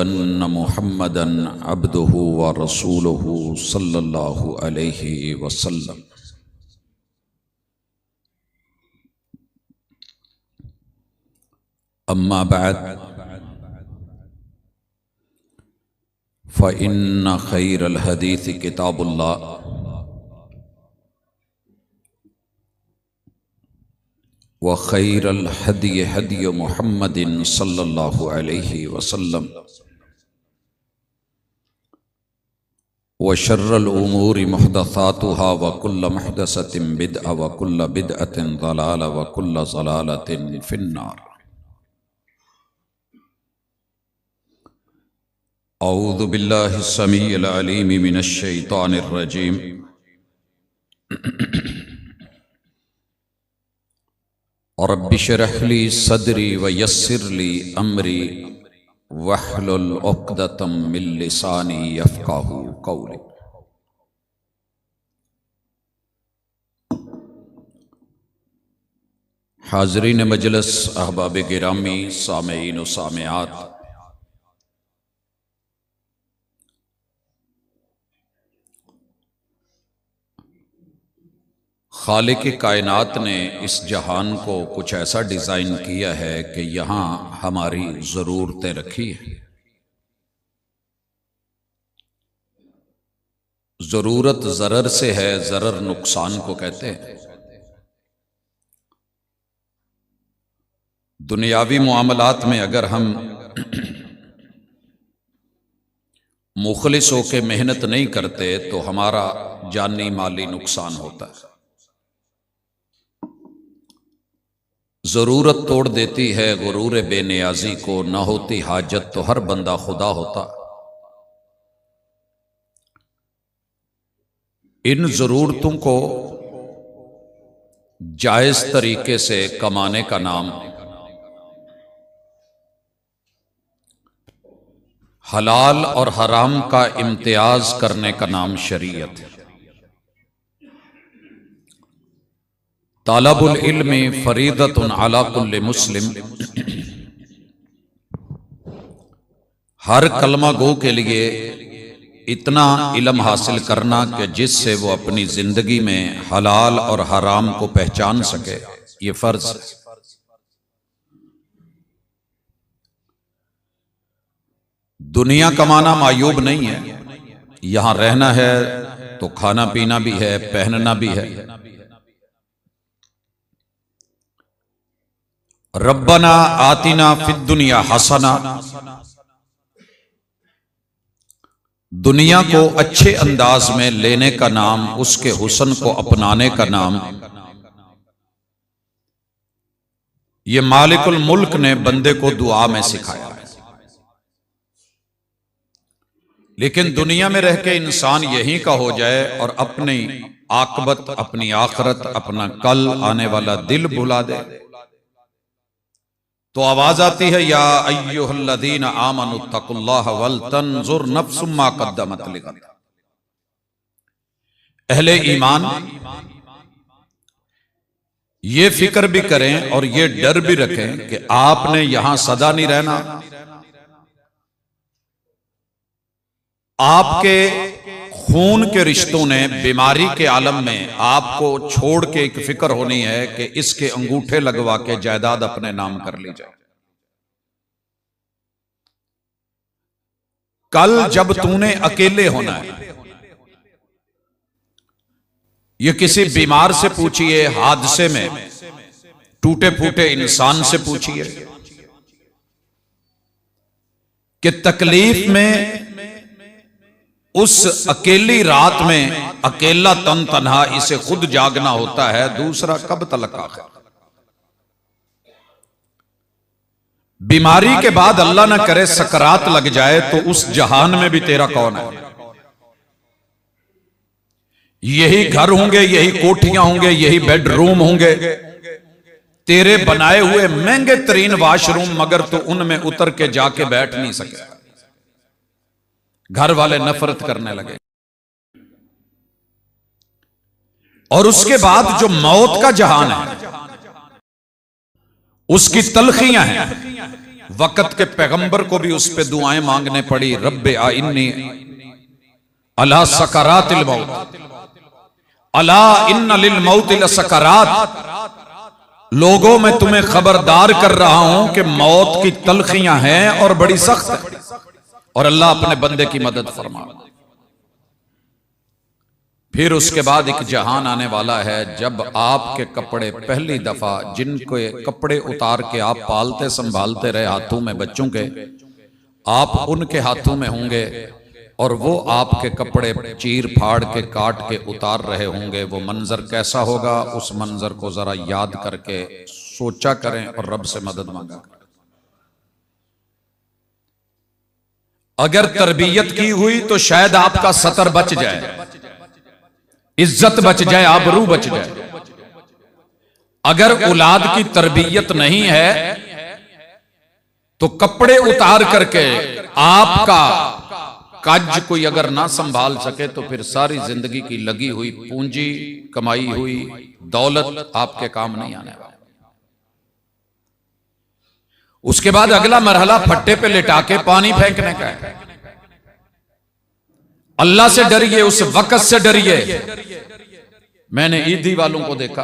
अन्न मुहम्मदन अब्दुहु व रसूलुहु सल्लल्लाहु अलैहि वसल्लम। अम्मा बाद फ़इन्न खैरल हदीस किताबुल्लाह व खैरल हदी हदी मुहम्मदिन सल्लल्लाहु अलैहि वसल्लम व शर्रल उमूरि मुहदसातुहा व कुल्ल मुहदसतिन बिदअ व कुल्ल बिदअतिन ज़लाला व कुल्ल ज़लालतिन फिन्नार। औज़ु बिल्लाहि समीइल अलीम मिनश शैतानिर रजीम। रब्बि श्रह ली सदरी व यस्सिर ली अमरी वहलुल उक़दतम मिन लिसानी यफ़क़हू क़ौली। हाज़रीन मजलिस, अहबाब गिरामी, सामईन व सामिआत, खालिक कायनात ने इस जहान को कुछ ऐसा डिज़ाइन किया है कि यहाँ हमारी ज़रूरतें रखी हैं। ज़रूरत ज़रर से है, ज़रर नुकसान को कहते हैं। दुनियावी मुआमलात में अगर हम मुखलिस होकर मेहनत नहीं करते तो हमारा जानी माली नुकसान होता है। ज़रूरत तोड़ देती है गुरूर बेनियाजी को, न होती हाजत तो हर बंदा खुदा होता। इन ज़रूरतों को जायज़ तरीके से कमाने का नाम, हलाल और हराम का इम्तियाज करने का नाम शरीयत है। तालबुल इल्मी फरीदतुन अला कुल्लि मुस्लिम। हर कलमा गो के लिए इतना इल्म हासिल करना कि जिससे वो अपनी जिंदगी में हलाल और हराम को पहचान सके, ये फर्ज है। दुनिया कमाना मायूब नहीं है, यहां रहना है तो खाना पीना भी है, पहनना भी है। रब्बना आतिना फिद दुनिया हसना, दुनिया को अच्छे अंदाज में लेने का नाम, उसके हुस्न को अपनाने का नाम, ये मालिकुल मुल्क ने बंदे को दुआ में सिखाया है। लेकिन दुनिया में रह के इंसान यहीं का हो जाए और अपनी आकबत, अपनी आखरत, अपना कल आने वाला दिल भुला दे तो आवाज आती है, या अय्युहल्लज़ीना आमनुत्तकुल्लाह वल तंजुर नफ्सुम मा क़द्दमत लिगद। अहले ईमान ये फिक्र भी करें और ये डर भी रखें कि आपने यहां सदा नहीं रहना। आपके खून के रिश्तों ने बीमारी के आलम में आपको छोड़ के एक फिक्र होनी है कि इसके अंगूठे लगवा के जायदाद अपने नाम कर ली जाए। कल जब तूने अकेले होना है, ये किसी बीमार से पूछिए, हादसे में टूटे फूटे इंसान से पूछिए कि तकलीफ में उस अकेली रात में अकेला तन तन्हा इसे खुद जागना होता है, दूसरा कब तलक आखिर। बीमारी के बाद अल्लाह न करे सकरात लग जाए तो उस जहान में भी तेरा कौन है। यही घर होंगे, यही कोठियां होंगे, यही बेडरूम होंगे, तेरे बनाए हुए महंगे तरीन वाशरूम, मगर तो उनमें उतर के जाके बैठ नहीं सके। घर वाले नफरत करने लगे। और उसके बाद जो मौत का जहान है, उसकी तलखियां हैं, वक्त के पैगंबर को भी उस पे दुआएं मांगने पड़ी, रब्बे आइन्नी अला सकरातिल मौत, अला इन्ना लिल मौति लसकरात। लोगों में तुम्हें खबरदार कर रहा हूं कि मौत की तलखियां हैं और बड़ी सख्त है, और अल्लाह अपने बंदे की मदद फरमा। फिर उसके बाद एक जहान आने वाला है जब आपके कपड़े पहली दफा, जिनको कपड़े उतार के आप पालते संभालते रहे हाथों में बच्चों के, आप उनके हाथों में होंगे और वो आपके कपड़े चीर फाड़ के काट के उतार रहे होंगे। वो मंजर कैसा होगा, उस मंजर को जरा याद करके सोचा करें और रब से मदद मांगा करें। अगर तरबियत की हुई तो शायद आपका सतर बच जाए, इज्जत बच जाए, आबरू बच जाए। अगर औलाद की तरबियत नहीं है तो कपड़े उतार करके आपका काज कोई अगर ना संभाल सके तो फिर सारी जिंदगी की लगी हुई पूंजी, कमाई हुई दौलत आपके काम नहीं आने वाली। उसके बाद अगला मरहला फट्टे पे लिटा के पानी फेंकने का है। अल्लाह से डरिए, उस वक्त से डरिए। मैंने ईदी वालों को देखा,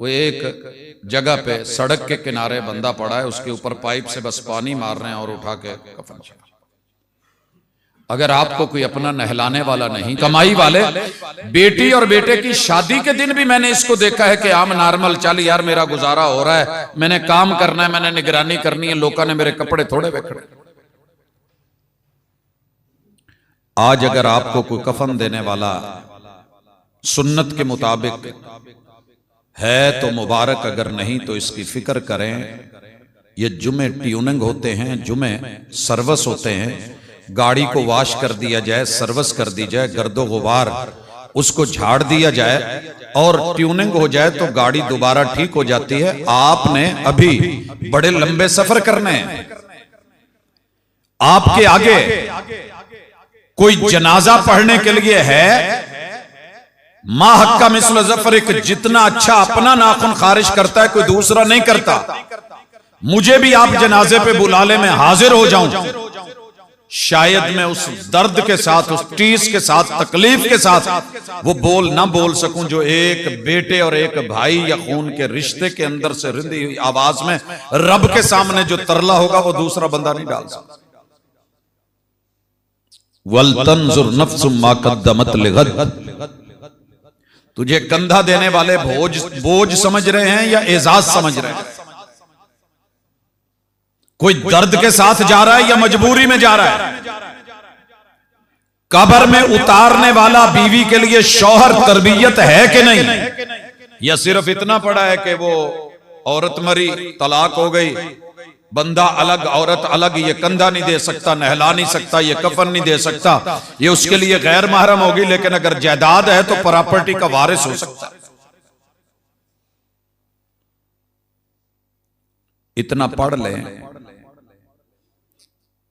वो एक जगह पे सड़क के किनारे बंदा पड़ा है, उसके ऊपर पाइप से बस पानी मार रहे हैं और उठा के कफन। अगर आपको कोई अपना नहलाने वाला नहीं, कमाई वाले, बेटी और बेटे की शादी के दिन भी मैंने इसको देखा है कि आम नॉर्मल चल यार मेरा गुजारा हो रहा है, मैंने काम करना है, मैंने निगरानी करनी है, लोगों ने मेरे कपड़े थोड़े बेखड़े। आज अगर आपको कोई कफन देने वाला सुन्नत के मुताबिक है तो मुबारक, अगर नहीं तो इसकी फिक्र करें। ये जुमे ट्यूनिंग होते हैं, जुमे सर्विस होते हैं। गाड़ी को वॉश कर दिया जाए, सर्विस कर दी जाए, गर्दो गुबार उसको झाड़ दिया जाए और ट्यूनिंग हो जाए तो गाड़ी दोबारा ठीक हो जाती है। आपने अभी बड़े लंबे सफर करने हैं, आपके आगे कोई जनाजा पढ़ने के लिए है। मां हक्का मिसल जफर, एक जितना अच्छा अपना नाखून खारिज करता है कोई दूसरा नहीं करता। मुझे भी आप जनाजे पे बुला ले, मैं हाजिर हो जाऊं। शायद मैं उस दर्द के साथ, उस टीस के साथ, तकलीफ के साथ वो बोल ना बोल सकूं जो एक बेटे और एक भाई या खून के रिश्ते के अंदर से रिंधी हुई आवाज में रब के सामने जो तरला होगा वो दूसरा बंदा नहीं डाल सकता। वल तंजुर नफ्सुम मा कद्दमत लिगद। तुझे कंधा देने वाले बोझ समझ रहे हैं या एजाज समझ रहे हैं? कोई दर्द के साथ जा रहा है या मजबूरी में जा रहा है? कब्र में उतारने वाला बीवी के लिए शौहर तरबियत है कि नहीं, या सिर्फ इतना पड़ा है कि वो औरत मरी, तलाक हो गई, बंदा अलग औरत अलग, ये कंधा नहीं दे सकता, नहला नहीं सकता, ये कफन नहीं दे सकता, ये उसके लिए गैर महरम होगी, लेकिन अगर जायदाद है तो प्रॉपर्टी का वारिस हो सकता है। इतना पढ़ लें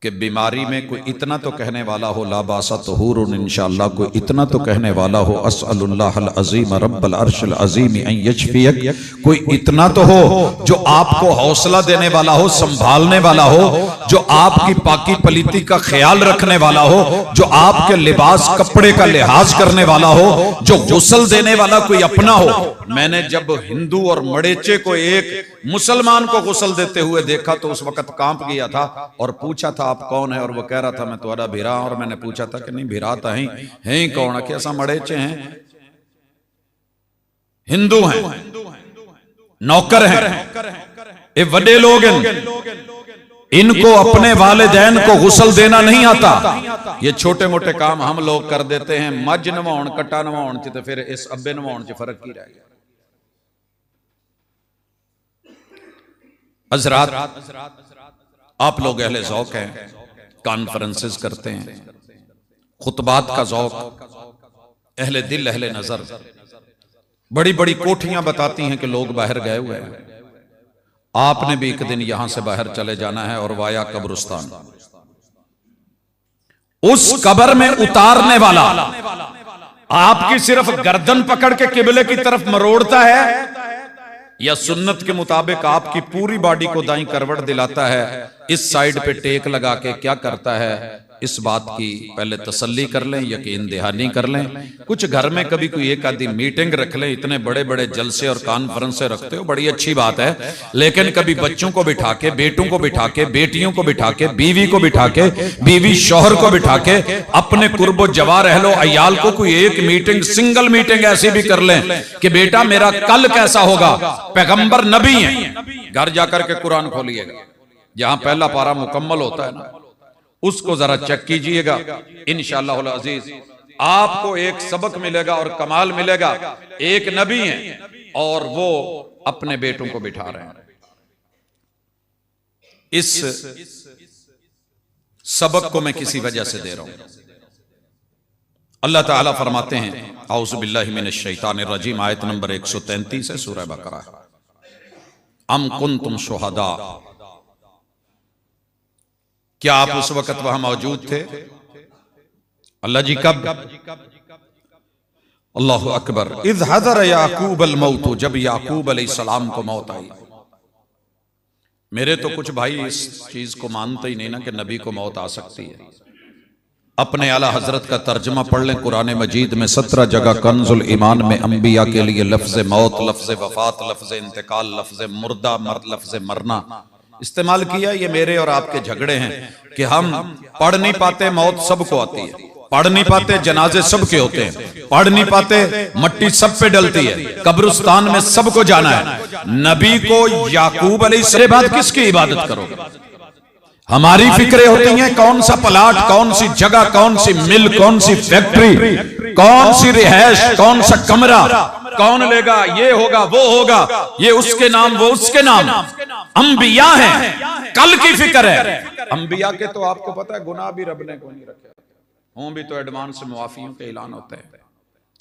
कि बीमारी में कोई इतना तो कहने वाला हो ला बासा तहूरुन इंशाअल्लाह, कोई इतना तो कहने वाला हो अस्अलुल्लाहल अज़ीम रब्बल अर्शिल अज़ीम अन यशफियक, कोई इतना तो हो जो आपको हौसला देने वाला हो, संभालने वाला हो, जो आपकी पाकी पलीती का ख्याल रखने वाला हो, जो आपके लिबास कपड़े का लिहाज करने वाला हो, जो गुस्ल देने वाला कोई अपना हो। मैंने जब हिंदू और मड़ेचे को एक मुसलमान को गुस्ल देते हुए देखा तो उस वक्त कांप गया था और पूछा था आप कौन है, और वो कह रहा था मैं तुम्हारा भिरा, और मैंने पूछा था कि नहीं भिरा तो है ही कौन, कैसा मड़ेचे हैं, हिंदू हैं, नौकर हैं, ये बड़े लोग हैं, इनको अपने वालिदैन को गुस्ल देना नहीं आता। ये छोटे मोटे काम हम लोग कर देते हैं, मज नवाउण कट्टा नवाउण च, तो फिर इस अब्बे नवाउण च फर्क की रह गया। हज़रात, आप लोग अहले ज़ौक़ हैं, कॉन्फ्रेंसेस करते हैं, खुतबात का ज़ौक़, अहले दिल अहले नजर, बड़ी बड़ी कोठियां बताती हैं कि लोग बाहर गए हुए हैं। आपने भी एक दिन यहां से बाहर चले जाना है और वाया कब्रिस्तान, उस कब्र में उतारने वाला आपकी सिर्फ गर्दन पकड़ के किबले की तरफ मरोड़ता है या सुन्नत के मुताबिक आपकी पूरी बॉडी को दाईं करवट दिलाता है, इस साइड पे टेक लगा के क्या करता है, इस बात की पहले तसल्ली कर लें, यकीन दहानी कर लें। कुछ घर में कभी कोई एक आधी मीटिंग रख लें, इतने बड़े बड़े जलसे और कॉन्फ्रेंस रखते हो, बड़ी अच्छी बात है। लेकिन कभी बच्चों को बिठा के, बेटों को बिठा के, बेटियों को बिठा के, बीवी को बिठा के, बीवी शौहर को बिठा के, अपने कुर्बो जवार अहलो अयाल को कोई एक मीटिंग, सिंगल मीटिंग ऐसी भी कर लें कि बेटा मेरा कल कैसा होगा। पैगंबर नबी हैं, घर जाकर के कुरान खोलिएगा, जहां पहला पारा मुकम्मल होता है ना, उसको जरा चेक कीजिएगा। इंशाअल्लाह अजीज आपको एक सबक मिलेगा और कमाल मिलेगा। एक नबी हैं और वो अपने बेटों को बिठा रहे हैं। इस सबक को मैं किसी वजह से दे रहा हूं। अल्लाह ताला फरमाते हैं, औज़ु बिल्लाहि मिनश शैतानिर रजीम, आयत नंबर 133 है सूरह बकरा। अम कुंतुम शुहदा, क्या आप उस वक्त वहां मौजूद थे? अल्लाह जी कब? अल्लाहु अकबर। इज़ हज़र याकूब अल मौत, जब याकूब अलैहिस्सलाम को मौत आई। मेरे तो कुछ भाई इस चीज को मानते ही नहीं ना कि नबी को मौत आ सकती है। अपने आला हजरत का तर्जमा पढ़ लें, कुरान मजीद में 17 जगह कंजुल ईमान में अंबिया के लिए लफ्ज मौत, लफ्ज वफात, लफ्ज इंतकाल, लफ्ज मुर्दा, लफ्ज मरना इस्तेमाल किया। ये मेरे और आपके झगड़े हैं कि हम पढ़ नहीं पाते, मौत सबको आती है, पढ़ नहीं पाते, जनाजे सबके होते हैं, पढ़ नहीं पाते, मट्टी सब पे डलती है, कब्रिस्तान में सबको जाना है। नबी को याकूब अलैहिस्सलाम बाद किसकी इबादत करोगे? हमारी फिक्रें होती हैं, कौन सा प्लाट, कौन सी जगह, कौन सी मिल, कौन सी फैक्ट्री, कौन सी रिहाइश, कौन सा कमरा कौन लेगा, ये होगा वो होगा, ये उसके नाम वो उसके नाम। अंबिया हैं, कल की फिक्र है। अंबिया के तो आपको पता है गुनाह भी रब ने को नहीं रखे, हों भी तो एडवांस मुआफियों के ऐलान होते हैं।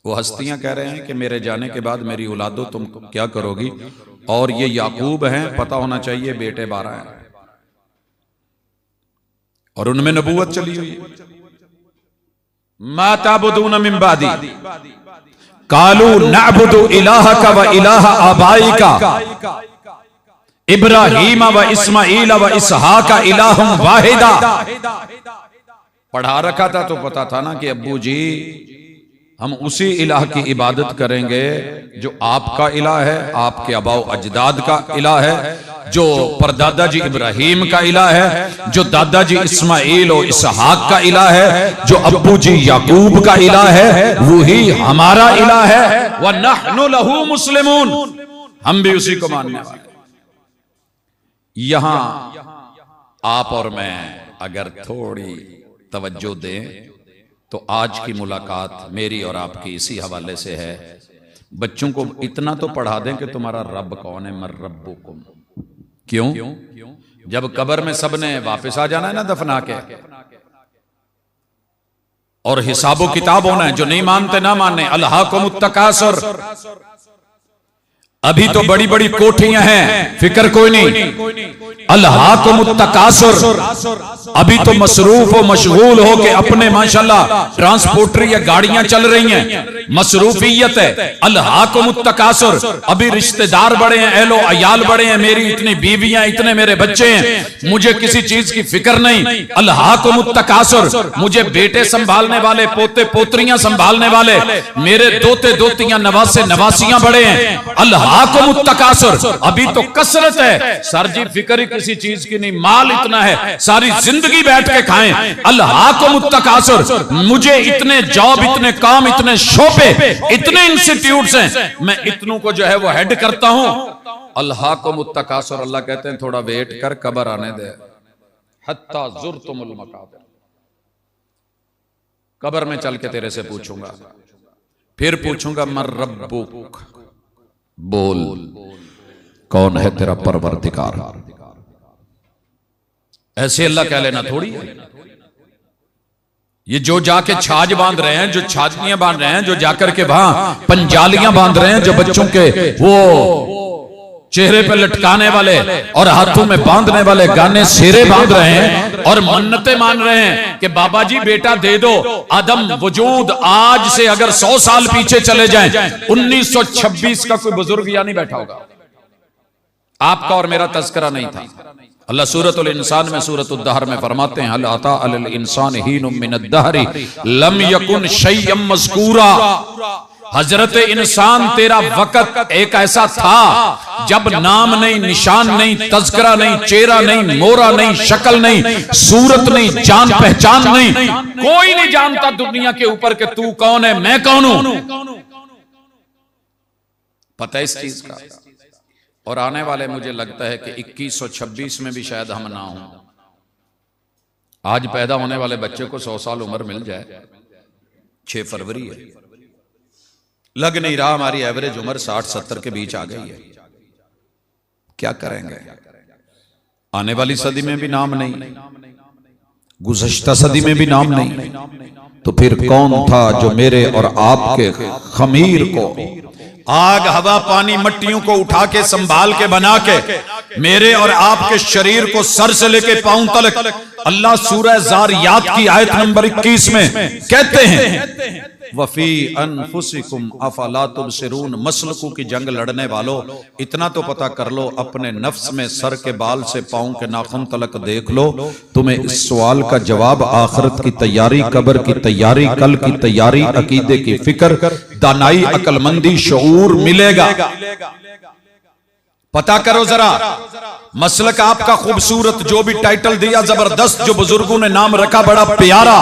वो हस्तियां कह रहे हैं कि मेरे जाने के बाद मेरी औलादो तुम क्या करोगी, और ये याकूब हैं, पता होना चाहिए बेटे 12 हैं और उनमें नबूवत चली हुई है। मा ताबुदून मिन बादी कालू नअबुदु इलाहका व इलाहा आबाइका इब्राहीम व इस्माईल व इसहाका इलाहुम वाहिदा। पढ़ा रखा था तो पता था ना कि अब्बू जी हम उसी इलाह की इबादत करेंगे जो आपका इलाह है, आपके अबाओ अजदाद का इलाह है, जो परदादा जी इब्राहीम का इलाह है, जो दादाजी इस्माईल और इसहाक का इलाह है, जो अब्बू जी याकूब का इलाह है, वही हमारा इलाह है। व नहनु लहू मुस्लिमून, हम भी उसी को मानने वाले। यहां आप और मैं अगर थोड़ी तवज्जो दें तो आज की मुलाकात मेरी और आपकी इसी हवाले से है। बच्चों को इतना तो पढ़ा दें कि तुम्हारा रब कौन है, मर रब्बुकुम। क्यों? जब कब्र में सबने वापस आ जाना है ना दफना के, और हिसाबो किताब होना है। जो नहीं मानते ना माने। अल्हाकुमुत तकासुर, अभी तो बड़ी बड़ी कोठियां हैं, फिक्र कोई नहीं। अल्हाकुमुत तकासुर, अभी तो मसरूफ और मशगूल हो के अपने माशाल्लाह ट्रांसपोर्टर या गाड़ियां चल रही हैं, मसरूफियत है। अल्हाकुमुत तकासुर, अभी रिश्तेदार बड़े हैं, अहलो अयाल बड़े हैं, मेरी इतनी बीवियां, इतने मेरे बच्चे हैं, मुझे किसी चीज की फिक्र नहीं। अल्हाकुमुत तकासुर, मुझे बेटे संभालने वाले, पोते पोतरियां संभालने वाले, मेरे दोते दोतियां, नवासे नवासियां बड़े हैं। अल्हाकुमुत तकासुर, अभी तो कसरत है। सर जी फिक्र ही किसी चीज की नहीं, माल इतना है, सारी जिंदगी बैठ के खाएं। अल्हाकुमुत तकासुर, मुझे इतने जॉब, इतने काम, इतने शोबे, इतने इंस्टीट्यूट्स हैं, मैं इतनों को जो है वो हेड करता हूं। अल्हाकुमुत तकासुर, अल्लाह कहते हैं थोड़ा वेट कर, कब्र आने दे। हत्ता ज़ुरतुमुल मकाबिर, कब्र में चल के तेरे से पूछूंगा, फिर पूछूंगा मर रब्बुक, बोल कौन है तेरा परवरदिगार। ऐसे अल्लाह कह लेना थोड़ी है। ये जो जाके छाज बांध रहे हैं, जो छाजनियां बांध रहे हैं, जो जाकर के वहां पंजालियां बांध रहे हैं, जो बच्चों के वो चेहरे पे लटकाने वाले और हाथों में बांधने वाले गाने सिरे बांध रहे हैं और मन्नतें मान रहे हैं कि बाबा जी बेटा दे दो। आदम वजूद आज से अगर 100 साल पीछे चले जाएं, 1926 का कोई बुजुर्ग यहाँ नहीं बैठा होगा। आपका और मेरा तज़किरा नहीं था। अल्लाह सूरतुल इंसान में सूरतुद दहर में फरमाते हैं हल अता अलल इंसान हीनुम मिनद दहरी लम यकुन शैय्यम मज़कूरा। हजरत इंसान तेरा वक़्त एक ऐसा था जब नाम नहीं, निशान नहीं, तज़किरा नहीं, चेहरा नहीं, मोरा नहीं, शक्ल नहीं, सूरत नहीं, जान पहचान नहीं, कोई नहीं जानता दुनिया के ऊपर कि तू कौन है, मैं कौन हूं। पता है इस चीज का। और आने वाले मुझे लगता है कि 2126 में भी शायद हम ना हों। आज पैदा होने वाले बच्चे को 100 साल उम्र मिल जाए, 6 फरवरी है, लग नहीं रहा हमारी एवरेज उम्र 60-70 के बीच आ गई है। क्या करेंगे? आने वाली सदी में भी नाम नहीं, गुज़श्ता सदी में भी नाम नहीं, तो फिर कौन था जो मेरे और आपके खमीर को, आग हवा पानी मट्टियों को उठा के संभाल के बना के मेरे और आपके शरीर को सर से लेके पांव तक, अल्लाह सूरह ज़ारियात की आयत नंबर 21 में कहते हैं वफी अनफुसिकुम अफला तुबसिरून। मसलकू की जंग लड़ने वालों, इतना तो पता कर लो अपने नफ्स में, सर के बाल से पांव के नाखून तलक देख लो। तुम्हें इस सवाल का जवाब, आखिरत की तैयारी, कब्र की तैयारी, कल की तैयारी, अकीदे की फिक्र, दानाई, अकलमंदी, शऊर मिलेगा। पता करो जरा। मसलक आपका खूबसूरत, जो भी टाइटल दिया जबरदस्त, जो बुजुर्गों ने नाम रखा बड़ा प्यारा।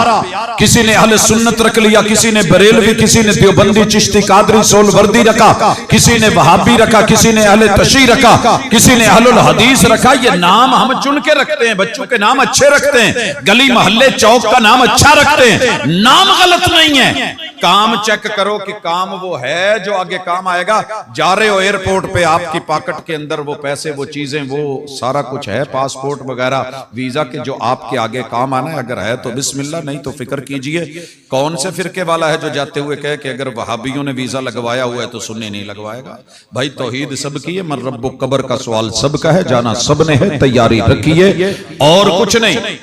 किसी ने अहले सुन्नत रख लिया, किसी ने बरेलवी, किसी ने देवबंदी, चिश्ती, कादरी, सोलवर्दी रखा, किसी ने वहाबी रखा, किसी ने अहले तशी रखा, किसी ने अहलुल हदीस रखा। ये नाम हम चुन के रखते हैं, बच्चों के नाम अच्छे रखते हैं, गली मोहल्ले चौक का नाम अच्छा रखते हैं, नाम गलत नहीं है। काम चेक करो कि काम वो है जो आगे काम आएगा। जा रहे हो एयरपोर्ट पे, आपकी पॉकेट के अंदर वो पैसे, वो चीजें, वो सारा कुछ है, पासपोर्ट वगैरह, वीजा के, जो आपके आगे काम आना है। अगर है तो बिस्मिल्लाह, नहीं तो फिक्र कीजिए। कौन से फिरके वाला है जो जाते हुए कहे कि अगर वहाबियों ने वीजा लगवाया हुआ है तो सुन्नी नहीं लगवाएगा? भाई तौहीद सबकी है, मन रब्बुक, कब्र का सवाल सबका है, जाना सबने है, तैयारी रखिए और कुछ नहीं।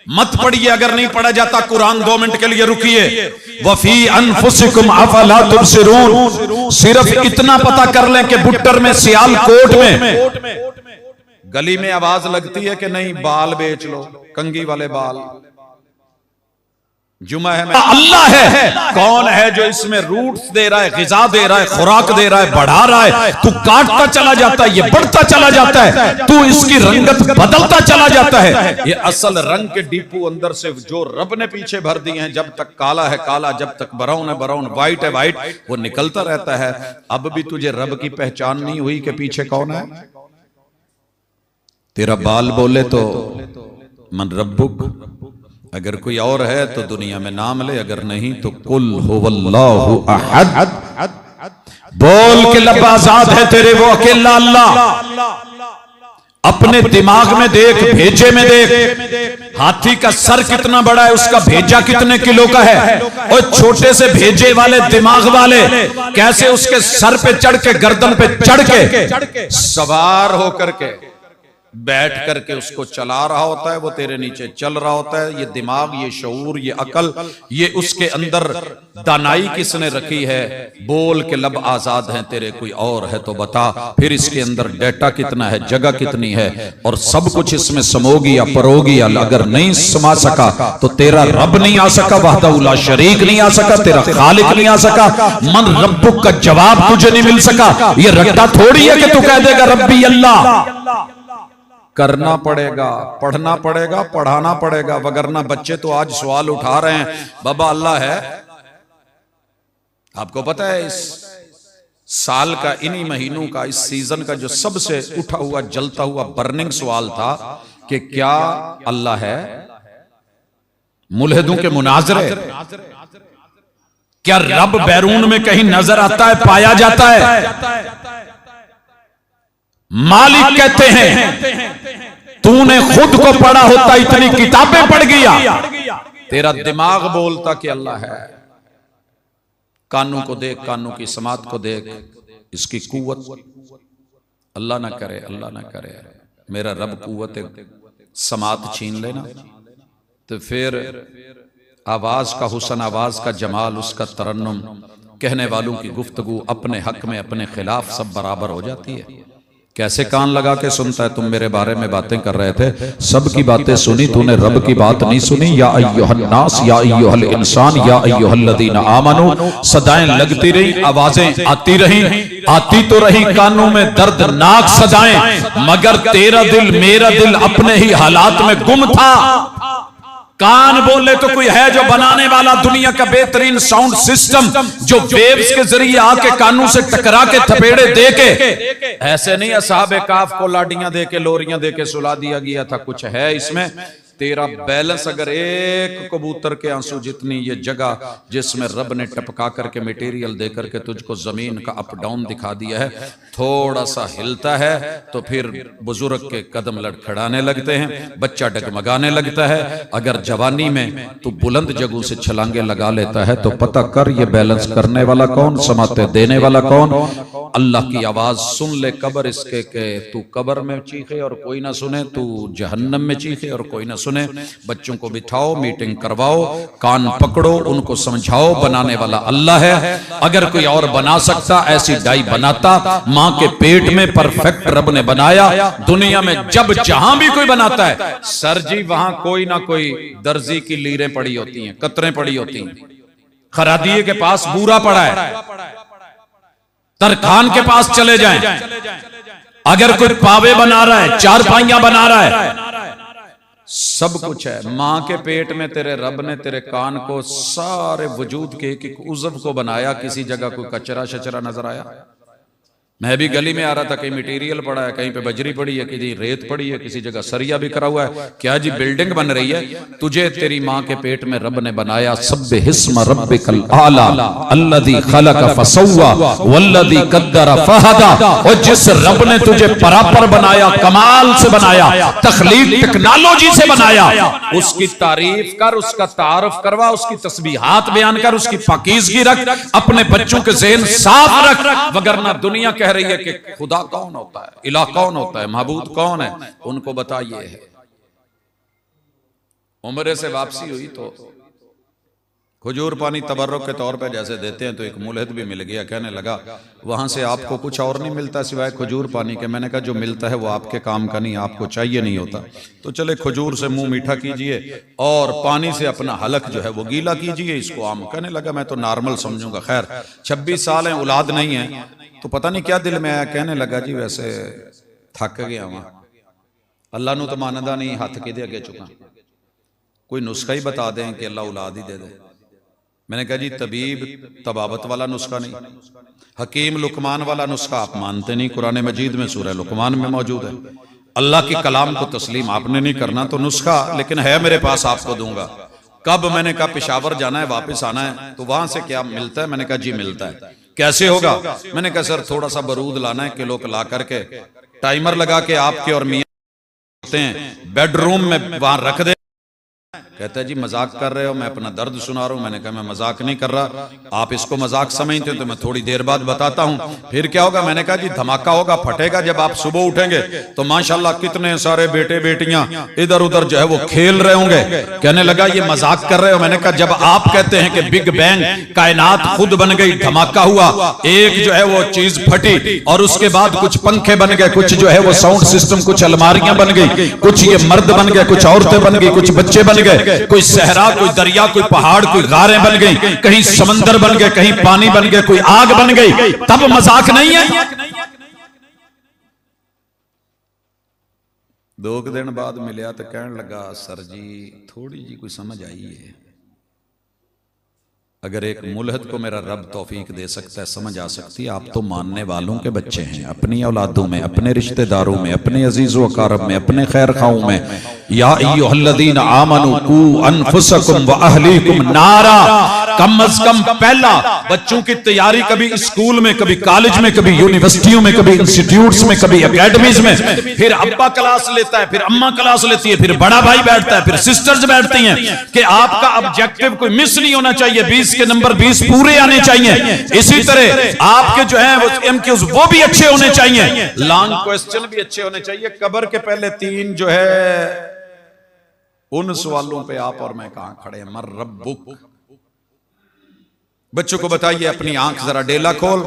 मत पढ़िए, अगर नहीं पढ़ा जाता कुरान 2 मिनट के लिए रुकिए। वफी अनफुसिकुम अफला तुबसिरून। सिर्फ इतना पता कर लें कि बुट्टर में, सियालकोट में गली में आवाज लगती है कि नहीं बाल बेच लो, कंगी वाले बाल। जुमा है, मैं अल्लाह है। कौन है जो इसमें रूट्स दे रहा है, ग़िज़ा दे रहा है, खुराक दे रहा है, बढ़ा रहा है? तू काटता चला जाता है, ये बढ़ता चला जाता है, तू इसकी रंगत बदलता चला जाता है। ये असल रंग के डीपू अंदर से जो रब ने पीछे भर दिए हैं, जब तक काला है काला, जब तक ब्राउन है ब्राउन, व्हाइट है व्हाइट, वो निकलता रहता है। अब भी तुझे रब की पहचान नहीं हुई कि पीछे कौन है? तेरा बाल बोले तो मन रब्बुक, अगर कोई और है तो दुनिया में नाम ले, अगर नहीं तो कुल हुवल्लाहु अहद। बोल के लब आजाद है तेरे, वो अकेला अल्लाह। अपने दिमाग में देख, भेजे में देख, हाथी का सर कितना बड़ा है, उसका भेजा कितने किलो का है। और छोटे से भेजे वाले दिमाग वाले कैसे उसके सर पे चढ़ के, गर्दन पे चढ़ के, सवार होकर के, बैठ करके उसको चला रहा होता है, वो तेरे नीचे चल रहा होता है। ये दिमाग, ये शऊर, ये अकल, ये उसके अंदर दानाई किसने रखी है? बोल के लब आजाद हैं तेरे, कोई और है तो बता। फिर इसके अंदर डेटा कितना है, जगह कितनी है, और सब कुछ इसमें समोगी या परोगी। अगर नहीं समा सका तो तेरा रब नहीं आ सका, वहदहू ला शरीक नहीं आ सका, तेरा खालिक नहीं आ सका, मन रब्बुक का जवाब तुझे नहीं मिल सका। ये रट्टा थोड़ी है कि तू कह देगा रब्बी अल्लाह। करना पड़ेगा, पढ़ना पड़ेगा, पढ़ाना पड़ेगा, वगरना बच्चे तो आज सवाल उठा रहे हैं, बाबा अल्लाह है। आपको पता है इस साल का, इन्हीं महीनों का, इस सीजन का जो सबसे उठा हुआ, जलता हुआ, बर्निंग सवाल था कि क्या अल्लाह है? मुल्हिदों के मुनाजरे, क्या रब बैरून में कहीं नजर आता है, पाया जाता है? मालिक कहते हैं तूने खुद को पढ़ा होता, इतनी किताबें पढ़ गया, तेरा दिमाग बोलता कि अल्लाह है। कानों को देख, कानों की समात को देख, इसकी कुव्वत। अल्लाह ना करे, अल्लाह ना करे मेरा रब कुव्वत समात छीन लेना, तो फिर आवाज का हुस्न, आवाज का जमाल, उसका तरन्नुम, कहने वालों की गुफ्तगू अपने हक में, अपने खिलाफ सब बराबर हो जाती है। कैसे कान लगा के सुनता है? तुम मेरे बारे में बातें कर रहे थे, सबकी बातें सुनी, तूने रब की बात नहीं सुनी। या अय्युहन्नास या अय्युहल इंसान या अय्युहल्लज़ीना आमनू सदाएं लगती रही, आवाजें आती रही, आती तो रही कानों में दर्दनाक सदाएं, मगर तेरा दिल मेरा दिल अपने ही हालात में गुम था। कान बोले तो कोई है जो बनाने वाला, दुनिया का बेहतरीन साउंड सिस्टम जो वेव्स के जरिए आके कानों से टकरा के थपेड़े दे के, ऐसे नहीं असहाबे काफ को लाडियां दे के लोरियां दे के सुला दिया गया था। कुछ है इसमें। तेरा बैलेंस अगर एक कबूतर के आंसू जितनी ये जगह जिसमें रब ने टपका करके मटेरियल दे करके तुझको जमीन का अप डाउन दिखा दिया है, थोड़ा सा हिलता है तो फिर बुजुर्ग के कदम लड़खड़ाने लगते हैं, बच्चा डगमगाने लगता है। अगर जवानी में तू बुलंद जगहों से छलांगे लगा लेता है तो पता कर ये बैलेंस करने वाला कौन, समाते देने वाला कौन। अल्लाह की आवाज सुन ले कब्र इसके के तू कब्र में चीखे और कोई ना सुने, तू जहन्नम में चीखे और कोई ना सुने। बच्चों को बिठाओ, मीटिंग करवाओ, कान पकड़ो, उनको समझाओ, बनाने वाला अल्लाह है। अगर कोई और बना सकता ऐसी डाई बनाता। मां के पेट में परफेक्ट रब ने बनाया। दुनिया में जब जहां भी कोई बनाता है सर जी वहां कोई ना कोई दर्जी की लीरें पड़ी होती हैं, कतरें पड़ी होती हैं। खरादिये के पास बूरा पड़ा है, तरखान के पास चले जाएं, अगर कोई पावे बना रहा है, चारपाइयां बना रहा है, सब कुछ है। मां के पेट में तेरे रब ने तेरे कान को सारे वजूद के एक उज़व को बनाया। किसी जगह कोई कचरा शचरा नजर आया? मैं भी गली में आ रहा था, कहीं मटेरियल पड़ा है, कहीं पे बजरी पड़ी है, कहीं रेत पड़ी है, किसी जगह सरिया बिखरा हुआ है। क्या जी बिल्डिंग बन रही है? तुझे तेरी मां के पेट में रब ने बनाया। सब्बिहिस्म रब्बिकल आला अल्लज़ी खलक़ फसव्वा वल्लज़ी क़द्दर फहदा। और जिस रब ने तुझे बराबर बनाया, कमाल से बनाया, तख्लीक टेक्नोलॉजी से बनाया, उसकी तारीफ कर, उसका तारुफ करवा, उसकी तस्बीहात बयान कर, उसकी पाकीज़गी रख, अपने बच्चों के ज़हन साफ रख। वगरना दुनिया कह रही है कि खुदा कौन होता है, इलाह कौन होता है, महबूद कौन है, उनको बताइए है। उम्रे से वापसी हुई तो खजूर पानी तबर्रुक के तौर पे जैसे देते हैं, तो एक मुल्हिद भी मिल गया, कहने लगा वहां से आपको कुछ और नहीं मिलता सिवाय खजूर पानी के। मैंने कहा जो मिलता है वो आपके काम का नहीं, आपको चाहिए नहीं होता, तो चले खजूर से मुंह मीठा कीजिए और पानी से अपना हलक जो है वो गीला कीजिए, इसको आम। कहने लगा मैं तो नॉर्मल समझूंगा, खैर 26 साल है, औलाद नहीं है, तो पता नहीं क्या दिल में आया। कहने लगा जी वैसे थक गया वहां, अल्लाह नू तो मानदा नहीं, हाथ किदे अगे चुका, कोई नुस्खा ही बता दें कि अल्लाह औलाद ही दे दे। मैंने कहा जी तबीब तबाबत वाला नुस्खा नहीं, हकीम लुकमान वाला नुस्खा आप मानते नहीं। कुरान मजीद में सूरह लुकमान में मौजूद है। अल्लाह के कलाम को तस्लीम आपने नहीं करना, तो नुस्खा लेकिन है मेरे पास, आपको दूंगा। कब? मैंने कहा पेशावर जाना है, वापस आना है, तो वहां से क्या मिलता है? मैंने कहा जी मिलता है। कैसे होगा? मैंने कहा सर थोड़ा सा बरूद लाना है, किलो ला करके टाइमर लगा के आपके और मियां होते हैं बेडरूम में वहां रख दे। कहता है जी मजाक कर रहे हो, मैं अपना दर्द सुना रहा हूं। मैंने कहा मैं मजाक नहीं कर रहा, आप इसको मजाक समझते हैं तो मैं थोड़ी देर बाद बताता हूं। फिर क्या होगा? मैंने कहा जी धमाका होगा, फटेगा जब आप सुबह उठेंगे तो माशाल्लाह कितने सारे बेटे बेटियां इधर उधर जो है वो खेल रहे होंगे। कहने लगा ये मजाक कर रहे हो? मैंने कहा जब आप कहते हैं कि बिग बैंग, कायनात खुद बन गई, धमाका हुआ, एक जो है वो चीज फटी और उसके बाद कुछ पंखे बन गए, कुछ जो है वो साउंड सिस्टम, कुछ अलमारियां बन गई, कुछ ये मर्द बन गए, कुछ औरतें बन गई, कुछ बच्चे बन गए, कोई सहरा, कोई दरिया, कोई पहाड़, कोई गारें बन गई, कहीं समंदर बन गए, कहीं पानी बन गए, कोई आग बन गई, तब मजाक नहीं है। 2 दिन बाद मिलिया तो कहने लगा सर जी थोड़ी जी कोई समझ आई है, अगर एक मुल्हद को मेरा रब तौफीक दे सकता है, समझ आ सकती है। आप तो मानने वालों के बच्चे हैं, अपनी औलादों में, अपने रिश्तेदारों में, अपने अजीज़ो अकारब में, अपने खैर खाओं में। या अय्युहल्लज़ीना आमनू कू अनफुसकुम व अहलीकुम नारा। कम अज कम पहला बच्चों की तैयारी कभी स्कूल में, कभी कॉलेज में, कभी यूनिवर्सिटियों में, कभी इंस्टीट्यूट्स में, कभी एकेडमीज में, फिर अब्बा क्लास लेता है, फिर अम्मा क्लास लेती है, फिर बड़ा भाई बैठता है, फिर सिस्टर्स बैठती हैं कि आपका ऑब्जेक्टिव कोई मिस नहीं होना चाहिए, 20 के नंबर 20 पूरे आने चाहिए। इसी तरह आपके जो है वो एमक्यूज वो भी अच्छे होने चाहिए, लॉन्ग क्वेश्चन भी अच्छे होने चाहिए। कब्र के पहले 3 जो है उन सवालों पे आप और मैं कहां खड़े हैं। मर रब्बुक, बच्चों को बताइए अपनी आंख जरा डेला खोल,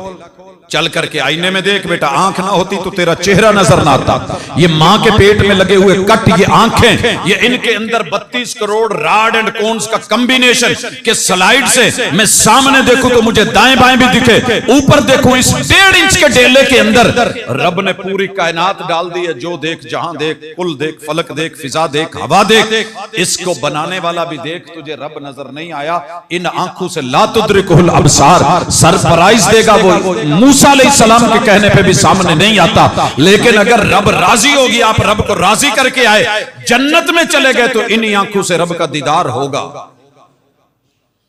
चल करके आईने में देख बेटा, आंख ना होती तो तेरा चेहरा नजर ना आता। ये मां के पेट में लगे हुए कट, ये आंखें, ये इनके अंदर 32 करोड़ राड एंड कोन्स का कॉम्बिनेशन के स्लाइड से मैं सामने देखूं तो मुझे दाएं बाएं भी दिखे, ऊपर देखूं इस 1.5 इंच के डेले के अंदर रब ने पूरी कायनात डाल दी है। जो देख, जहां देख, कुल देख, फलक देख, फिजा देख, हवा देख, इसको बनाने वाला भी देख, तुझे रब नजर नहीं आया? इन आंखों से ला तुद्रिकुल अबसार, सरप्राइज देगा वो मूसा अलैहिस्सलाम के कहने पे भी सामने नहीं आता। लेकिन अगर रब राजी होगी, आप रब को राजी करके आए, जन्नत में चले गए, तो इन्हीं आंखों से रब का दीदार होगा।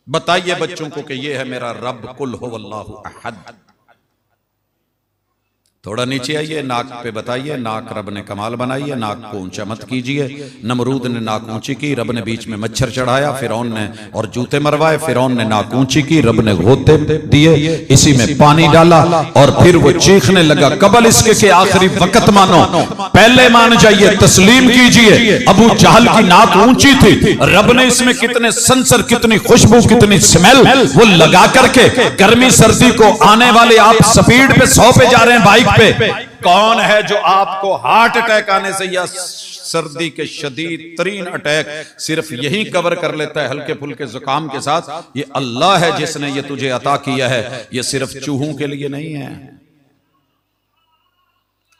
बताइए बच्चों को कि ये है मेरा रब, कुल हुवल्लाहु अहद। थोड़ा नीचे आइए, नाक पे बताइए, नाक रब ने कमाल बनाई है, नाक को ऊंचा मत कीजिए। नमरूद ने नाक ऊंची की, रब ने बीच में मच्छर चढ़ाया, फिरौन ने और जूते मरवाए, फिरौन ने नाक ऊंची की, रब ने गोते दिए, इसी में पानी डाला और फिर वो चीखने लगा। कबल इसके के आखिरी वक्त मानो, पहले मान जाइए, तस्लीम कीजिए, अबू जहल की नाक ऊंची थी, रब ने इसमें कितने सेंसर, कितनी खुशबू, कितनी स्मेल वो लगा करके गर्मी सर्दी को आने वाले, आप स्पीड पे 100 पे जा रहे हैं बाइक पे, कौन है जो आपको हार्ट अटैक आने से या सर्दी के शदीद तरीन अटैक सिर्फ यही कवर कर लेता है हल्के फुल्के जुकाम के साथ? ये अल्लाह है जिसने ये तुझे अता किया है, ये सिर्फ चूहों के लिए नहीं है।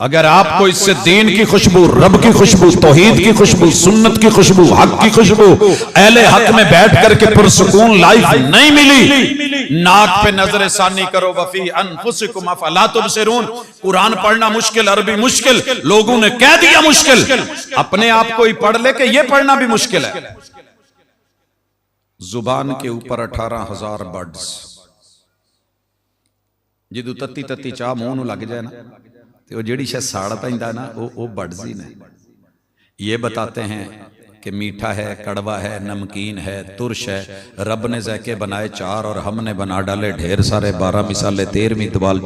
अगर आपको इससे दीन की खुशबू, रब की खुशबू, तौहीद की खुशबू, सुन्नत की खुशबू, हक की खुशबू, अहले हक में बैठ करके पुरसुकून लाइफ नहीं मिली, नाक पे नजर सानी करो, वफी अनफुसिकुम अफला तुबसिरून। कुरान पढ़ना मुश्किल, अरबी मुश्किल, लोगों ने कह दिया मुश्किल, अपने आप को ही पढ़ ले के ये पढ़ना भी मुश्किल है। जुबान के ऊपर 18,000 बर्ड्स, जिदू तत्ती तत्ती चाह मुंह लग जाए ना, तो जी शा साड़ पैंदा ना, वो बर्ड्स ही ने। ये बताते हैं कि मीठा है, कड़वा है, नमकीन है, तुरश है। रब ने ज़ैके बनाए 4 और हमने बना डाले ढेर सारे, 12 मिसाले, 13वीं दबाल,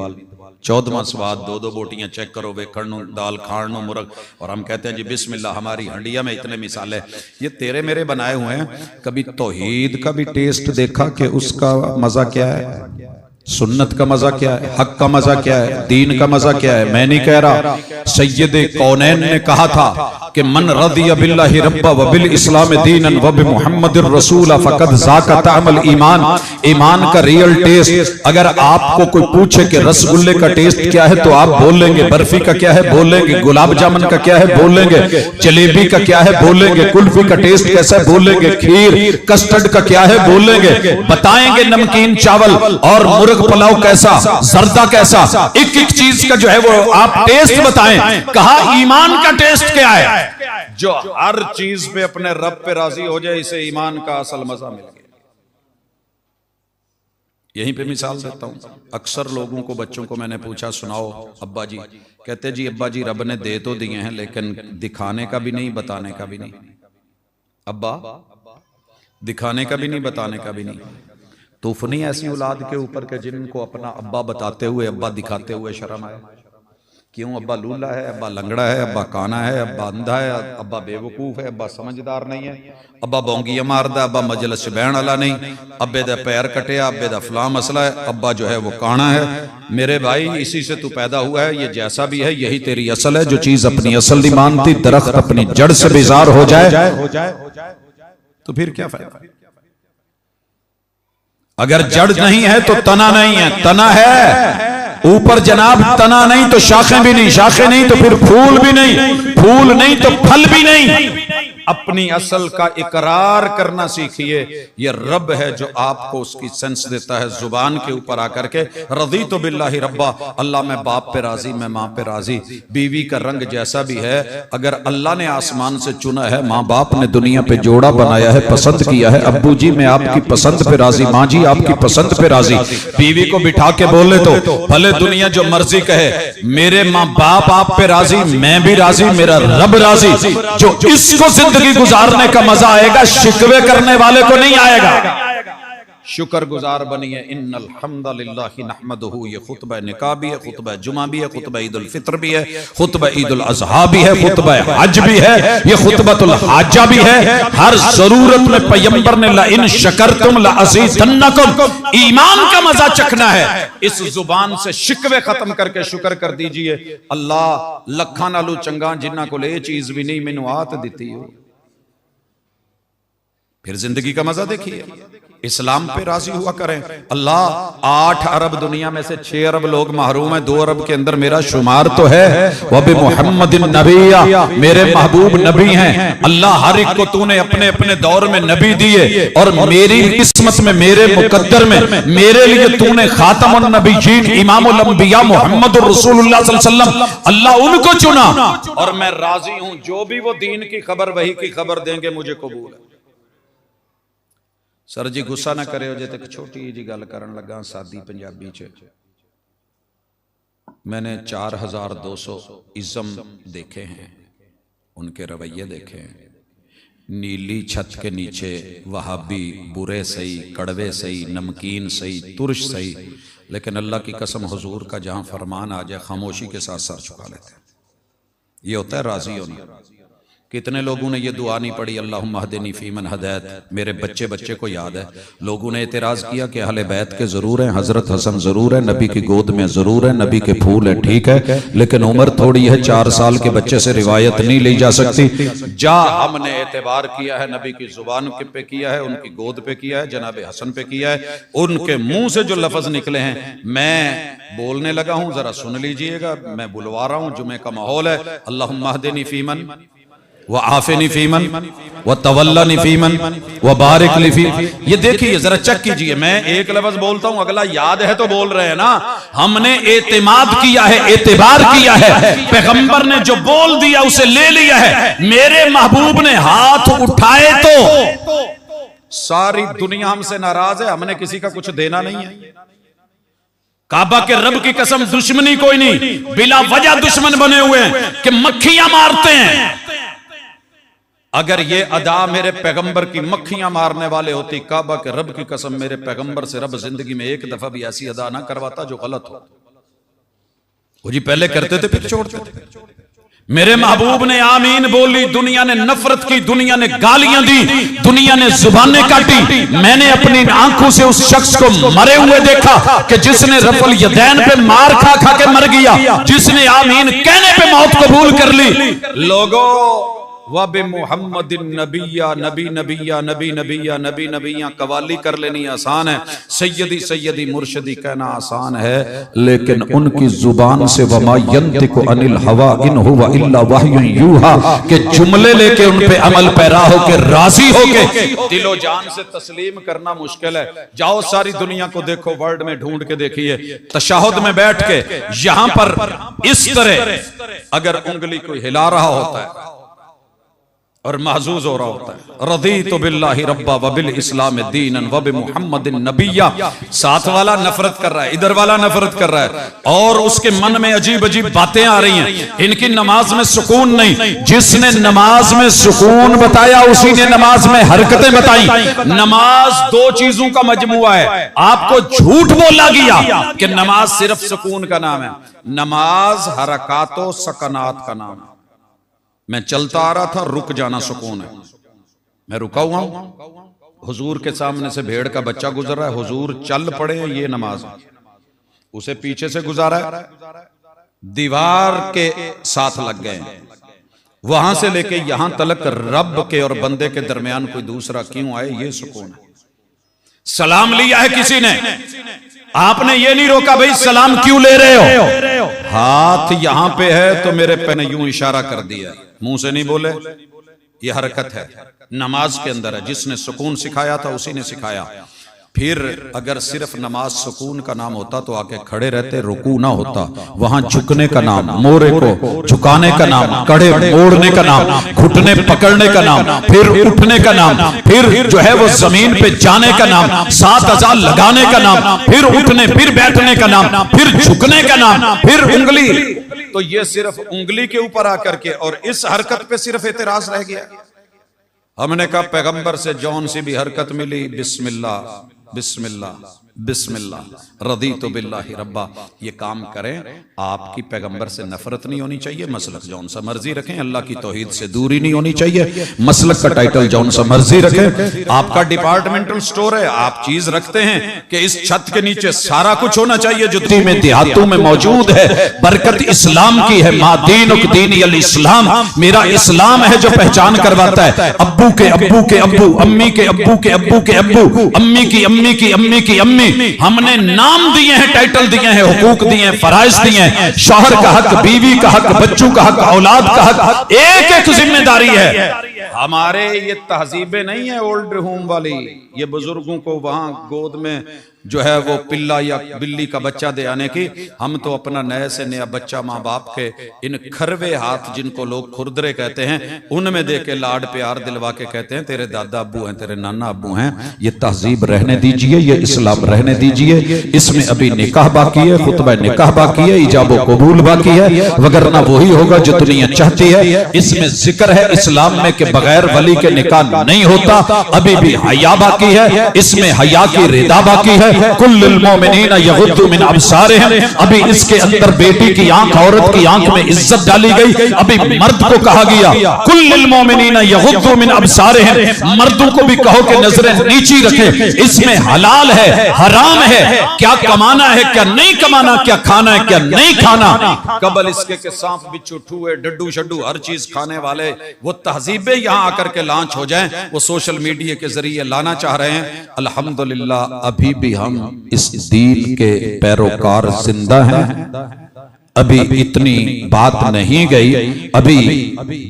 14वां स्वाद, 2-2 बोटियां चेक करो, वेखण दाल खाण मुर्ग, और हम कहते हैं जी बिस्मिल्लाह, हमारी हंडिया में इतने मिसाले। ये तेरे मेरे बनाए हुए हैं। कभी तौहीद का भी टेस्ट देखा कि उसका मजा क्या है, सुन्नत का मजा क्या है, हक का मजा क्या है, दीन का मजा क्या है? मैं नहीं कह रहा, सैयदे कौनैन ने कहा था कि मन रदिया बिल्लाहि रब्बा व बिल इस्लाम दीनन व बि मुहम्मदिर रसूला फकद ज़ाका तामल ईमान। ईमान का रियल टेस्ट, अगर आपको कोई पूछे कि रसगुल्ले का टेस्ट क्या है तो आप बोलेंगे, बर्फी का क्या है बोलेंगे, गुलाब जामुन का क्या है बोलेंगे, जलेबी का क्या है बोलेंगे, कुल्फी का टेस्ट कैसा है बोलेंगे, खीर कस्टर्ड का क्या है बोलेंगे, बताएंगे नमकीन चावल और मुर्ग पुलाव कैसा, जर्दा कैसा, एक एक चीज का जो है वो आप टेस्ट बताएं। कहा ईमान का टेस्ट क्या है? जो हर चीज पे अपने रब पे राजी हो जाए, इसे ईमान का असल मजा मिल गया। यहीं पे मिसाल देता हूं। अक्सर लोगों को, बच्चों को मैंने पूछा, सुनाओ अब्बा जी, कहते जी अब्बा जी रब ने दे तो दिए हैं लेकिन दिखाने का भी नहीं, बताने का भी नहीं। अब्बा दिखाने का भी नहीं, बताने का भी नहीं। तूफ नहीं ऐसी औलाद के ऊपर के जिनको अपना अब्बा बताते हुए, अब्बा दिखाते हुए शर्म आए? क्यों? अब्बा लूला है, अब्बा लंगड़ा है, अब्बा काना है, अब्बा अंधा है, अब्बा बेवकूफ है, अब्बा समझदार नहीं है, अब्बा बौंगिया मारदा, अब्बा मजलिस बहन वाला नहीं, अब्बे दा पैर कटिया, अब्बे दा फलां मसला है, अब्बा जो है वो काना है। मेरे भाई, इसी से तू पैदा हुआ है, ये जैसा भी है यही तेरी असल है। जो चीज अपनी असल नहीं मानती, दरख्त अपनी जड़ से बेजार हो जाए तो फिर क्या फायदा? अगर जड़ नहीं है तो तना नहीं है, तना है ऊपर जनाब, तना नहीं तो शाखें भी नहीं, शाखें नहीं तो फिर फूल भी नहीं, फूल नहीं तो फल भी नहीं। अपनी असल का इकरार करना सीखिए। ये रब है जो आपको उसकी सेंस देता है जुबान के ऊपर आकर के, रज़ीतु बिल्लाहि रब्बा, अल्लाह मैं बाप पे राजी, मैं माँ पे राजी। बीवी का रंग जैसा भी है, अगर अल्लाह ने आसमान से चुना है, माँ बाप ने दुनिया पे जोड़ा बनाया है, पसंद किया है, अब्बू जी मैं आपकी पसंद पे राजी, माँ जी आपकी पसंद पे राजी। बीवी को बिठा के बोले तो भले दुनिया जो मर्जी कहे, मेरे माँ बाप आप पे राजी, मैं भी राजी, मेरा रब राजी। जो इसको जिंदगी गुजारने का मजा आएगा, शिकवे करने वाले को नहीं आएगा। शुक्रगुजार बनिए। इन्नल हम्दलिल्लाहि नहमदुहु, ये खुतबा निकाह भी है, खुतबा जुमा भी है, खुतबा ईदुल फित्र भी है, खुतबा ईदुल अज़हा भी है, खुतबा हज भी है, ये खुतबतुल हाजा भी है। हर जरूरत में पैगंबर ने ला इन शकरतुम ला अज़ीदन्नकुम, ईमान का मजा चखना है, इस जुबान से शिकवे खत्म करके शुक्र कर दीजिए। अल्लाह लखा नालू चंगा जिन्ना को ले चीज भी नहीं मैनू आत दी हो। फिर जिंदगी का मजा देखिए, इस्लाम पे राजी हुआ करें। अल्लाह 8 अरब दुनिया में से 6 अरब लोग महरूम हैं, 2 अरब के अंदर मेरा शुमार तो है। वबी मुहम्मदिन नबिया, मेरे महबूब नबी हैं। अल्लाह हर एक को तूने अपने अपने दौर में नबी दिए और मेरी किस्मत में, मेरे मुकद्दर में मेरे लिए तूने खातमुन नबीयीन इमामुल अंबिया मुहम्मदुर रसूलुल्लाह सल्लल्लाहु अलैहि वसल्लम, अल्लाह उनको चुना और मैं राजी हूं जो भी वो दीन की खबर, वही की खबर देंगे, मुझे कबूल है। सर जी गुस्सा ना करे, जे तक छोटी जी गल करन लगा सादी पंजाबी च। मैंने 4200 इज़्म देखे हैं, उनके रवैये देखे हैं। नीली छत के नीचे वहाबी बुरे सही, कड़वे सही, नमकीन सही, तुर्श सही, लेकिन अल्लाह की कसम हुजूर का जहां फरमान आ जाए खामोशी के साथ सर झुका लेते हैं। ये होता है राजी होना। कितने लोगों ने ये दुआ नहीं पढ़ी, अल्लाहुम्मा हदिनी फीमन हदैत। मेरे बच्चे बच्चे को याद है, लोगों ने एतराज किया कि अहले बैत के जरूर हैं, हजरत हसन जरूर है, नबी की गोद में जरूर है, नबी के फूल है, ठीक है, लेकिन उम्र थोड़ी है, 4 साल के बच्चे से रिवायत नहीं ली जा सकती। जा हमने एतबार किया है, नबी की जुबान पे किया है, उनकी गोद पे किया है, जनाब हसन पे किया है, उनके मुंह से जो लफ्ज निकले हैं मैं बोलने लगा हूं, जरा सुन लीजिएगा। मैं बुलवा रहा हूं, जुमे का माहौल है। अल्लाहुम्मा हदिनी फीमन व आफिनी फीमन व तवल्लनी फीमन व बारिक ली फीमन। ये देखिए जरा चेक कीजिए, मैं एक लफ्ज बोलता हूं, अगला याद है तो बोल रहे हैं ना। हमने एतमाद किया है, एतबार किया है, पैगंबर ने जो बोल दिया उसे ले लिया है। मेरे महबूब ने हाथ उठाए तो सारी दुनिया हमसे नाराज है, हमने किसी का कुछ देना नहीं है। काबा के रब की कसम दुश्मनी कोई नहीं, बिला वजह दुश्मन बने हुए हैं कि मक्खियां मारते हैं। अगर ये अदा मेरे पैगंबर की मक्खियां मारने वाले होती, काबा के रब की कसम मेरे पैगंबर से रब जिंदगी में एक दफा भी ऐसी अदा ना करवाता जो गलत हो। वो जी पहले करते थे फिर छोड़ते थे। मेरे महबूब ने आमीन बोली, दुनिया ने नफरत की, दुनिया ने गालियां दी, दुनिया ने जुबानें काटी। मैंने अपनी आंखों से उस शख्स को मरे हुए देखा कि जिसने रफल यदैन पे मार खा खा के मर गया, जिसने आमीन कहने पे मौत कबूल कर ली। लोगों वबे मुहम्मदिन नबिया, नबी नबिया, नबी नबिया, नबी नबिया कवाली कर लेनी आसान है, सैयदी सैयदी मुर्शदी कहना आसान है, लेकिन उनकी जुबान से वमा यंतिकु अनिल हवा इन हुवा इल्ला वह्युन यूहा के जुमले लेके उन पे अमल पैरा होके राजी होके दिलो जान से तस्लीम करना मुश्किल है। जाओ सारी दुनिया को देखो, वर्ल्ड में ढूंढ के देखिए, तशहुद में बैठ के यहां पर इस तरह अगर उंगली कोई हिला रहा होता है और महजूज हो रहा होता है, रदीतु बिल्लाहि रब्बा व बिल इस्लाम दीनन व बि मुहम्मदिन नबिया, साथ वाला नफरत कर रहा है, इधर वाला नफरत कर रहा है, और उसके मन में अजीब अजीब बातें आ रही हैं। इनकी नमाज में सुकून नहीं। जिसने नमाज में सुकून बताया उसी ने नमाज में हरकतें बताई। नमाज 2 चीजों का मजमुआ है। आपको झूठ बोला गया कि नमाज सिर्फ सुकून का नाम है। नमाज हरकातो सकनात का नाम है। मैं चलता आ रहा था, रुक जाना सुकून है। मैं रुका हुआ हूं, हुजूर के सामने से भेड़ का बच्चा गुजर रहा है, हुजूर चल पड़े, ये नमाज। उसे पीछे से गुजारा है, दीवार के साथ लग गए, वहां से लेके यहां तलक रब के और बंदे के दरमियान कोई दूसरा क्यों आए, ये सुकून है। सलाम लिया है किसी ने, आपने ये नहीं रोका भाई सलाम क्यों ले रहे हो, हाथ यहां पे है तो मेरे पे ने यूं इशारा कर दिया, मुंह से नहीं बोले। ये हरकत है, नमाज के अंदर है। जिसने सुकून सिखाया था उसी ने सिखाया। फिर अगर सिर्फ नमाज सुकून का नाम होता तो आके खड़े रहते, रुकू ना होता। वहां झुकने का नाम, मोरे को झुकाने का नाम, कड़े मोड़ने का नाम, घुटने पकड़ने का नाम, फिर उठने का नाम, फिर जो है वो जमीन पे जाने का नाम, 7 अज़ा लगाने का नाम, फिर उठने, फिर बैठने का नाम, फिर झुकने का नाम, फिर उंगली। तो ये सिर्फ उंगली के ऊपर आकर के और इस हरकत पे सिर्फ एतराज रह गया। हमने कहा पैगंबर से जौन सी भी हरकत मिली बिस्मिल्लाह, बिस्मिल्लाह बिस्मिल्लाह रदीतु बिल्लाहि रब्बा। ये काम करें, आपकी पैगंबर से नफरत नहीं होनी चाहिए, मसलक जौन सा मर्जी रखें, अल्लाह की तौहीद से दूरी नहीं होनी चाहिए, मसलक का टाइटल जौन सा मर्जी रखें। आपका डिपार्टमेंटल स्टोर है, आप चीज रखते हैं कि इस छत के नीचे सारा कुछ होना चाहिए जो में देहातों में मौजूद है। बरकत इस्लाम की है, मा दीनुक दीनी अल इस्लाम, मेरा इस्लाम है जो पहचान करवाता है। अब्बू के अब्बू के अब्बू, अम्मी के अब्बू के अब्बू के अब्बू, अम्मी की अम्मी की अम्मी की अम्मी, हमने नाम दिए हैं, टाइटल दिए हैं, हुकूक दिए हैं, फराइज दिए हैं, शौहर का हक, बीवी का हक, बच्चों का हक, औलाद का हक, एक एक जिम्मेदारी है। हमारे ये तहजीबें नहीं है ओल्ड होम वाली, ये बुजुर्गों को वहां गोद में जो है वो पिल्ला या बिल्ली का बच्चा दे आने की। हम तो अपना नए से नया बच्चा माँ बाप के इन खरवे हाथ जिनको लोग खुरदरे कहते हैं उनमें दे के लाड प्यार दिलवा के कहते हैं तेरे दादा अब्बू हैं, तेरे नाना अब्बू हैं। ये तहजीब रहने दीजिए, ये इस्लाम रहने दीजिए। इसमें अभी निकाह बाकी है, खुतबा निकाह बाकी है, इजाबो कबूल बाकी है, वगरना वही होगा जो दुनिया चाहती है। इसमें जिक्र है इस्लाम में कि बगैर वली के निकाह नहीं होता, अभी भी हया बाकी है, इसमें हया की रिदा बाकी है। कुल्लुल मोमिनीना यगुद्दू मिन अब्सारिहिम, अभी इसके अंदर बेटी की आंख, औरत की आंख में इज्जत डाली गई। अभी मर्द को कहा गया कुल्लुल मोमिनीना यगुद्दू मिन अब्सारिहिम, मर्दों को भी कहो कि नजरें नीची रखें। इसमें हलाल है, हराम है, क्या कमाना है, क्या नहीं कमाना, क्या खाना है, क्या नहीं खाना। कबल इसके के सांप बिच्छू ठूए डड्डू शड्डू हर चीज खाने वाले वो तहजीबें यहां आकर के लॉन्च हो जाएं, वो सोशल मीडिया के जरिए लाना चाह रहे हैं। अल्हम्दुलिल्लाह अभी भी हम इस दीन के पैरोकार जिंदा हैं। अभी इतनी बात नहीं गई, अभी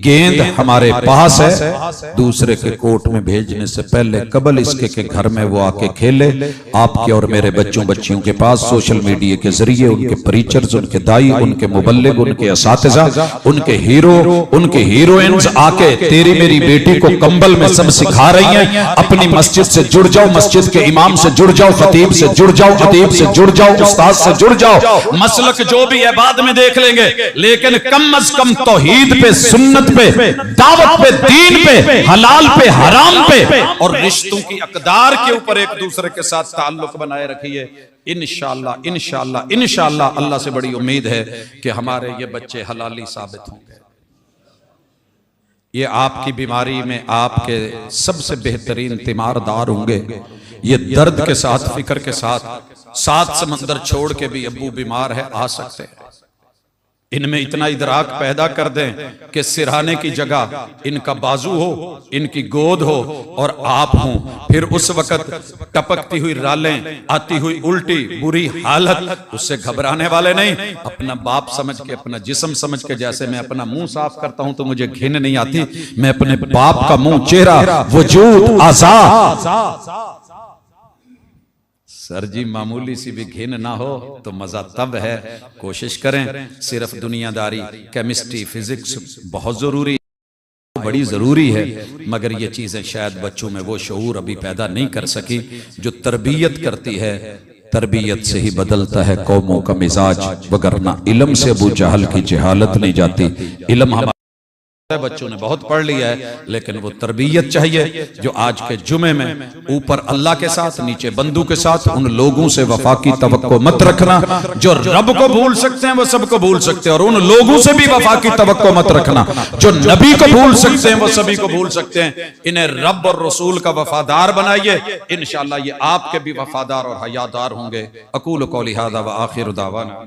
गेंद हमारे पास है। दूसरे के कोर्ट में भेजने से पहले कबल इसके के घर में वो आके खेले, आपके और मेरे बच्चों बच्चियों के पास सोशल मीडिया के जरिए उनके प्रीचर्स, उनके दाई, उनके मुबल्लिग, उनके असातिज़ा, उनके हीरो, उनके हीरोइंस आके तेरी मेरी बेटी को कंबल में सब सिखा रही हैं। अपनी मस्जिद से जुड़ जाओ, मस्जिद के इमाम से जुड़ जाओ, खतीब से जुड़ जाओ, खतीब से जुड़ जाओ, उस्ताद से जुड़ जाओ। मसलक जो भी है बाद में देख लेंगे, लेकिन कम अज कम तौहीद पे, सुन्नत पे, दावत पे, दीन पे, हलाल पे, हराम पे और रिश्तों की अकदार के ऊपर एक दूसरे के साथ ताल्लुक बनाए रखिए। इंशाअल्लाह इंशाअल्लाह इंशाअल्लाह अल्लाह से बड़ी उम्मीद है कि हमारे ये बच्चे हलाली साबित होंगे। ये आपकी बीमारी में आपके सबसे बेहतरीन तीमारदार होंगे। ये दर्द के साथ, फिक्र के साथ, सात समंदर छोड़ के भी अब्बू बीमार है, आ सकते हैं। इनमें इतना इदराक पैदा कर दें कि सिरहाने की जगह इनका बाजू हो, इनकी गोद हो और आप हों। फिर उस वक्त टपकती हुई रालें, आती हुई उल्टी, बुरी हालत, उससे घबराने वाले नहीं। अपना बाप समझ के, अपना जिस्म समझ के, जैसे मैं अपना मुंह साफ करता हूं तो मुझे घिन नहीं आती, मैं अपने बाप का मुंह, चेहरा, वजूद, आज़ा। सर जी मामूली सी भी घिन ना हो तो मजा तब है। कोशिश करें, सिर्फ दुनियादारी, केमिस्ट्री, फिजिक्स बहुत जरूरी, बड़ी जरूरी है, मगर ये चीजें शायद बच्चों में वो शऊर अभी पैदा नहीं कर सकी जो तरबियत करती है। तरबियत से ही बदलता है कौमों का मिजाज, वगरना इल्म से अबू जहल की जहालत नहीं जाती। इल्म हमारे बच्चों ने बहुत पढ़ लिया है, लेकिन वो तरबियत चाहिए जो आज के जुमे में ऊपर अल्लाह के साथ, नीचे बंदू के साथ, उन लोगों से वफा की तवक्को मत रखना जो रब को भूल सकते हैं, वो सबको भूल सकते हैं, और उन लोगों से भी वफा की तवक्को मत रखना जो नबी को भूल सकते हैं, वो सभी को भूल सकते हैं। इन्हें रब और रसूल का वफादार बनाइए, इंशाअल्लाह ये आपके भी वफादार और हयादार होंगे। अकूल कौली हाज़ा व आखिर दावाना।